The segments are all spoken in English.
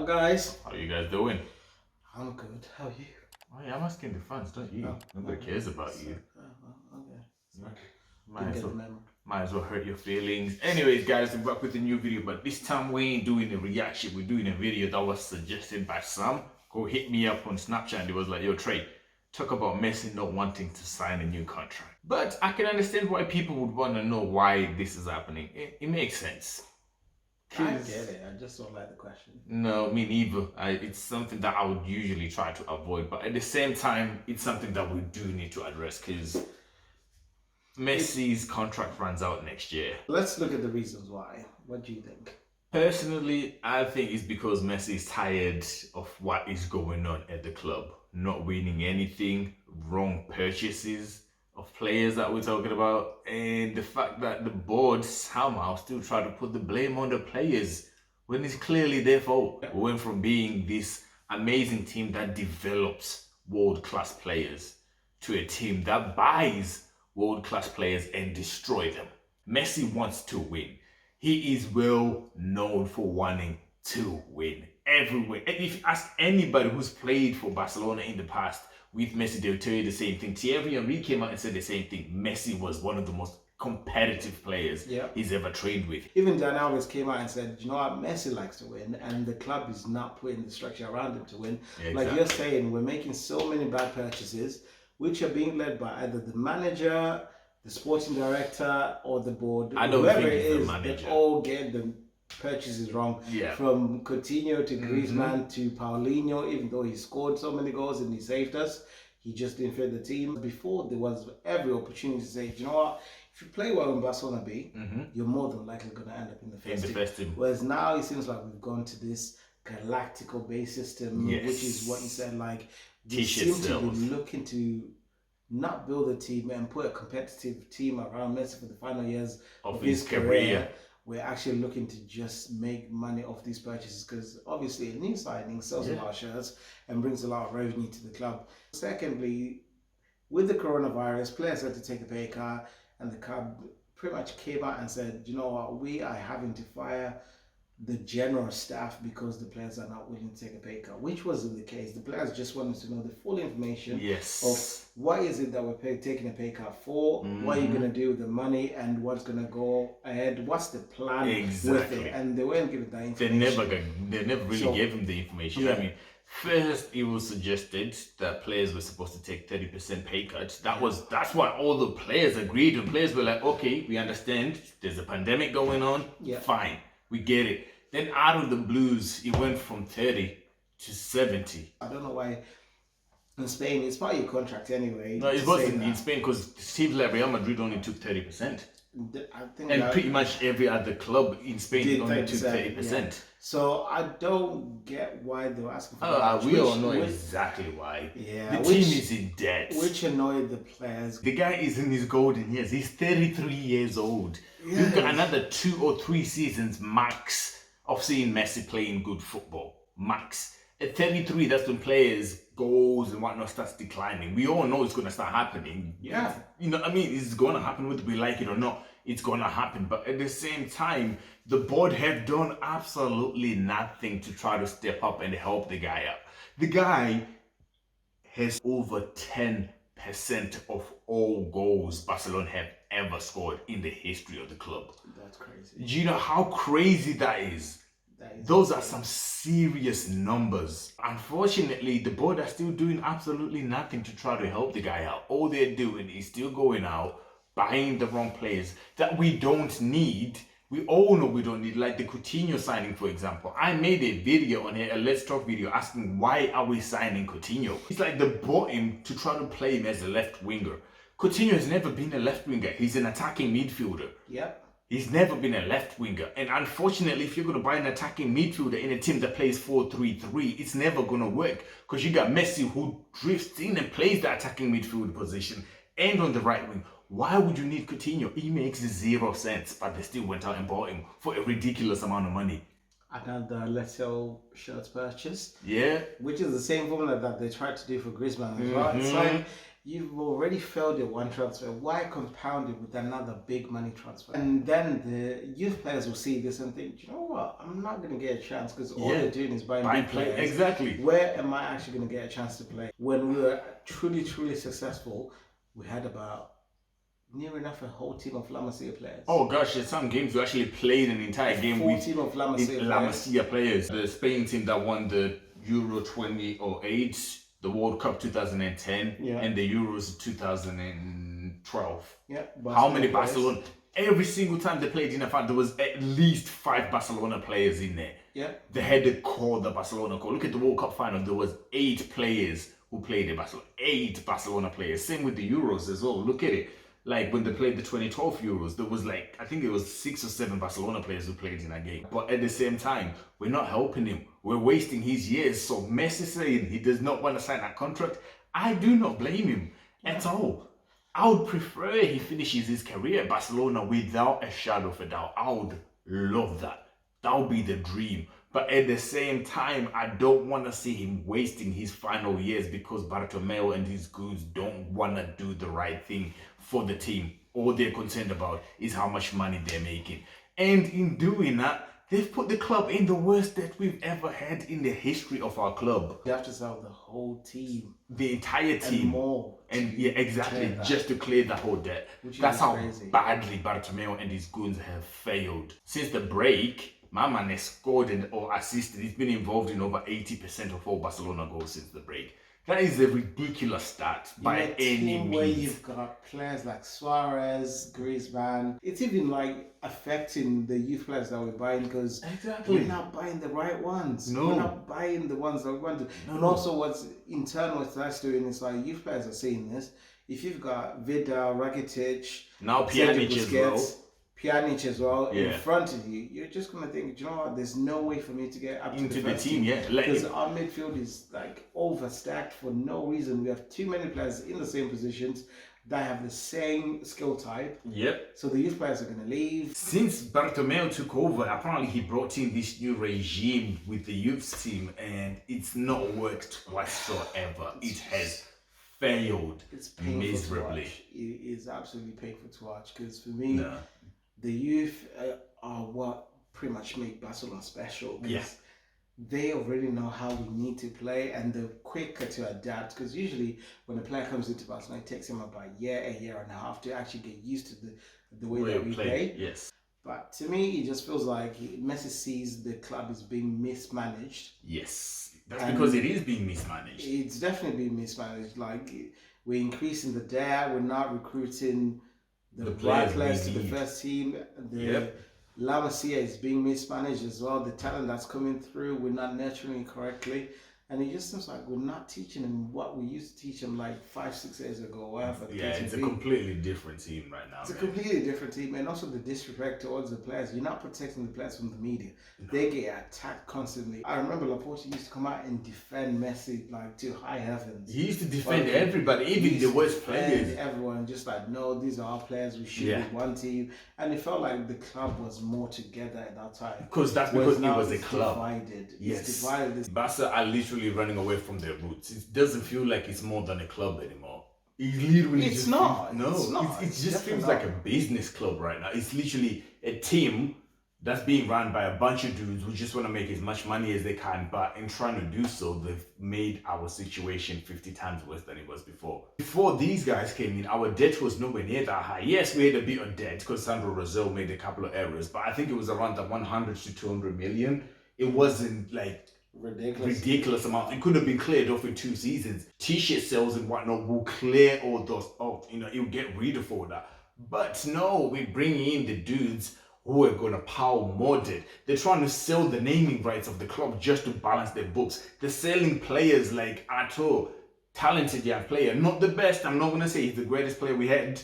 guys. How you guys doing? I'm good. How are you? Oh yeah, I'm asking the fans, don't you? Nobody cares about you. Okay. Yeah. Might as well hurt your feelings. Anyways, guys, I'm back with a new video, but this time we ain't doing a reaction. We're doing a video that was suggested by some. Go hit me up on Snapchat and it was like, yo, Trey, talk about Messi not wanting to sign a new contract. But I can understand why people would want to know why this is happening. It makes sense. I get it. I just don't like the question. No, me neither. It's something that I would usually try to avoid, but at the same time, it's something that we do need to address because Messi's contract runs out next year. Let's look at the reasons why. What do you think? Personally, I think it's because Messi is tired of what is going on at the club. Not winning anything, wrong purchases of players that we're talking about, and the fact that the board somehow still try to put the blame on the players when it's clearly their fault. We went from being this amazing team that develops world-class players to a team that buys world-class players and destroy them. Messi wants to win. He is well known for wanting to win everywhere. And if you ask anybody who's played for Barcelona in the past with Messi, they'll tell you the same thing. Thierry Henry came out and said the same thing. Messi was one of the most competitive players he's ever trained with. Even Dan Alves came out and said, you know what, Messi likes to win and the club is not putting the structure around him to win. Yeah, exactly. Like you're saying, we're making so many bad purchases which are being led by either the manager, the sporting director, or the board. I don't think it's the manager. They all get the purchases wrong. Yeah. From Coutinho to Griezmann to Paulinho, even though he scored so many goals and he saved us, he just didn't fit the team. Before, there was every opportunity to say, you know what, if you play well in Barcelona B, you're more than likely going to end up in the first team. Whereas now it seems like we've gone to this galactical base system, which is what you said, like we seem to be looking to not build a team and put a competitive team around Messi for the final years of his career. We're actually looking to just make money off these purchases because obviously a new signing sells a lot of shirts and brings a lot of revenue to the club. Secondly, with the coronavirus, players had to take a pay cut and the club pretty much came out and said, you know what, we are having to fire the general staff because the players are not willing to take a pay cut, which wasn't the case. The players just wanted to know the full information of what is it that we're taking a pay cut for, what are you going to do with the money, and what's going to go ahead, what's the plan with it. And they weren't given that information. They never really gave him the information. I mean, first it was suggested that players were supposed to take 30% pay cuts. That's what all the players agreed, and players were like, okay, we understand there's a pandemic going on, fine. We get it. Then out of the blues, it went from 30 to 70. I don't know why in Spain, it's part of your contract anyway. No, it wasn't in Spain because teams like Real Madrid only took 30%. And pretty much every other club in Spain only took 30%. Yeah. So I don't get why they were asking for that. We all know exactly why. Yeah, the team is in debt. Which annoyed the players. The guy is in his golden years. He's 33 years old. Yes. We've got another 2 or 3 seasons max of seeing Messi playing good football. Max. At 33, that's when players' goals and whatnot starts declining. We all know it's going to start happening. Yeah. You know what I mean? It's going to happen whether we like it or not. It's going to happen. But at the same time, the board have done absolutely nothing to try to step up and help the guy up. The guy has over 10% of all goals Barcelona have ever scored in the history of the club. That's crazy. Do you know how crazy that is? Those are some serious numbers. Unfortunately, the board are still doing absolutely nothing to try to help the guy out. All they're doing is still going out, buying the wrong players that we don't need. We all know we don't need, like the Coutinho signing, for example. I made a video on here, a Let's Talk video, asking why are we signing Coutinho? It's like they bought him to try to play him as a left winger. Coutinho has never been a left winger. He's an attacking midfielder. Yep. He's never been a left winger. And unfortunately, if you're going to buy an attacking midfielder in a team that plays 4-3-3, it's never going to work. Because you got Messi who drifts in and plays the attacking midfield position and on the right wing. Why would you need Coutinho? He makes 0 sense, but they still went out and bought him for a ridiculous amount of money. Another Leo shirts purchase. Yeah. Which is the same formula that they tried to do for Griezmann as well. It's like, You've already failed your one transfer. Why compound it with another big money transfer? And then the youth players will see this and think, you know what? I'm not going to get a chance because all they're doing is buying big players. Exactly. Where am I actually going to get a chance to play? When we were truly successful, we had about near enough a whole team of La Masia players. Oh gosh, in some games we actually played an entire game with team of La Masia players. The Spain team that won the Euro 2008, the World Cup 2010, and the Euros 2012. Yeah. How many Barcelona? Every single time they played in a final, there was at least 5 Barcelona players in there. Yeah. They had to call the Barcelona call. Look at the World Cup final. There was 8 players who played in Barcelona. 8 Barcelona players. Same with the Euros as well. Look at it. Like when they played the 2012 Euros, there was like, I think it was 6 or 7 Barcelona players who played in that game. But at the same time, we're not helping him. We're wasting his years. So Messi saying he does not want to sign that contract, I do not blame him at all. I would prefer he finishes his career at Barcelona without a shadow of a doubt. I would love that. That would be the dream. But at the same time, I don't want to see him wasting his final years because Bartomeu and his goons don't want to do the right thing for the team. All they're concerned about is how much money they're making. And in doing that, they've put the club in the worst that we've ever had in the history of our club. You have to sell the whole team. The entire team. And more. And yeah, exactly, just to clear the whole debt. That's how badly Bartomeu and his goons have failed. Since the break, my man has scored or assisted. He's been involved in over 80% of all Barcelona goals since the break. That is a ridiculous stat by any means. Where you've got players like Suarez, Griezmann, it's even like affecting the youth players that we're buying because we're not buying the right ones. No. We're not buying the ones that we want to. And also what's internal with that's doing is like youth players are saying this. If you've got Vidal, Rakitic, now Pjanic as well in front of you, you're just gonna think, you know what? There's no way for me to get up into to the team. Because our midfield is like overstacked for no reason. We have too many players in the same positions that have the same skill type. Yep. So the youth players are gonna leave. Since Bartomeu took over, apparently he brought in this new regime with the youth team, and it's not worked whatsoever. It has failed. It's painful miserably. To watch. It is absolutely painful to watch because for me. The youth are what pretty much make Barcelona special. Yes. They already know how we need to play and they're quicker to adapt because usually when a player comes into Barcelona, it takes him about a year and a half to actually get used to the way that we play. Yes. But to me, it just feels like Messi sees the club is being mismanaged. Yes. That's because it is being mismanaged. It's definitely being mismanaged. Like we're increasing the debt, we're not recruiting the right players to the first team. La Masia is being mismanaged as well. The talent that's coming through, we're not nurturing it correctly. And it just seems like we're not teaching them what we used to teach them like 5-6 years ago. Whatever. Yeah, it's a completely different team right now. It's a completely different team. And also the disrespect towards the players. You're not protecting the players from the media. No. They get attacked constantly. I remember Laporte used to come out and defend Messi like to high heavens. He used to defend everybody, even the worst players. Everyone just like, no, these are our players. We should be one team. And it felt like the club was more together at that time. Because it was a club. Divided. Yes. It's divided. Barca are literally running away from their roots. It doesn't feel like it's more than a club anymore. It literally it's not. It just feels like a business club right now. It's literally a team that's being run by a bunch of dudes who just want to make as much money as they can, but in trying to do so, they've made our situation 50 times worse than it was before. Before these guys came in, our debt was nowhere near that high. Yes, we had a bit of debt because Sandro Rosell made a couple of errors, but I think it was around the 100 to 200 million. It wasn't like ridiculous amount. It could have been cleared off in 2 seasons. T-shirt sales and whatnot will clear all those off. It'll get rid of all that. But no, we bring in the dudes who are going to power more debt. They're trying to sell the naming rights of the club just to balance their books. They're selling players like Ato, talented young player, not the best. I'm not going to say he's the greatest player we had.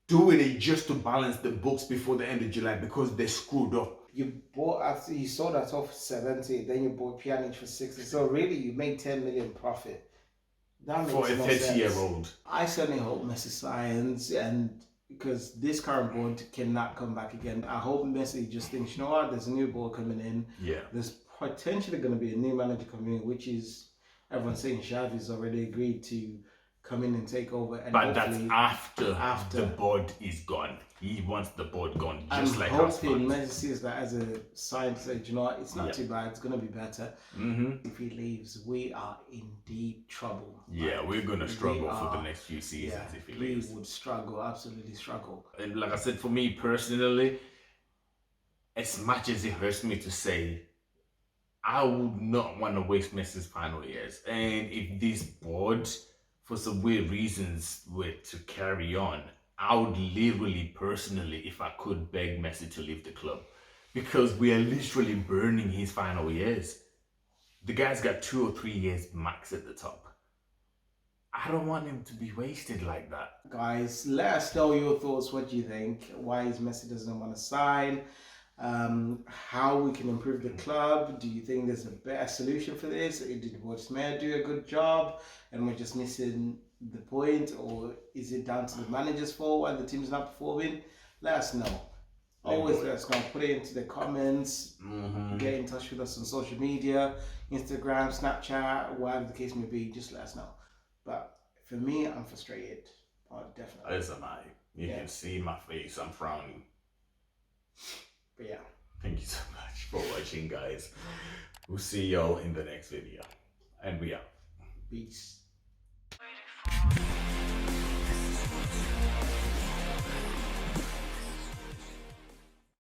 Doing it just to balance the books before the end of July because they screwed up. You bought after you sold that off for 70, then you bought Pjanic for 60. So really, you made 10 million profit. That makes for a 30-year-old. I certainly hope Messi signs, and because this current board cannot come back again. I hope Messi just thinks, you know what? There's a new board coming in. Yeah. There's potentially going to be a new manager coming in, which is everyone's saying Xavi's already agreed to come in and take over. And But that's hopefully after the board is gone. He wants the board gone, I'm just like us hoping fans. Messi sees that as a sign to say, "Do you know what, it's not too bad, it's going to be better." If he leaves, we are in deep trouble. Yeah, Like, we're gonna struggle for the are- next few seasons if he we leaves. would struggle, absolutely struggle. And like I said, for me personally, as much as it hurts me to say, I would not want to waste Messi's final years. And if this board, for some weird reasons, were to carry on, I would literally, personally, if I could, beg Messi to leave the club. Because we are literally burning his final years. The guy's got 2 or 3 years max at the top. I don't want him to be wasted like that. Guys, let us know your thoughts. What do you think? Why is Messi doesn't want to sign? How we can improve the club? Do you think there's a better solution for this? Did Mayor do a good job and we're just missing the point, or is it down to the manager's fault why the team's not performing? Let us know. Always let us know. Put it into the comments. Get in touch with us on social media, Instagram, Snapchat, whatever the case may be. Just let us know. But for me, I'm frustrated. Oh, definitely. As am I. You can see my face. I'm frowning. But yeah. Thank you so much for watching, guys. We'll see y'all in the next video. And we out. Peace.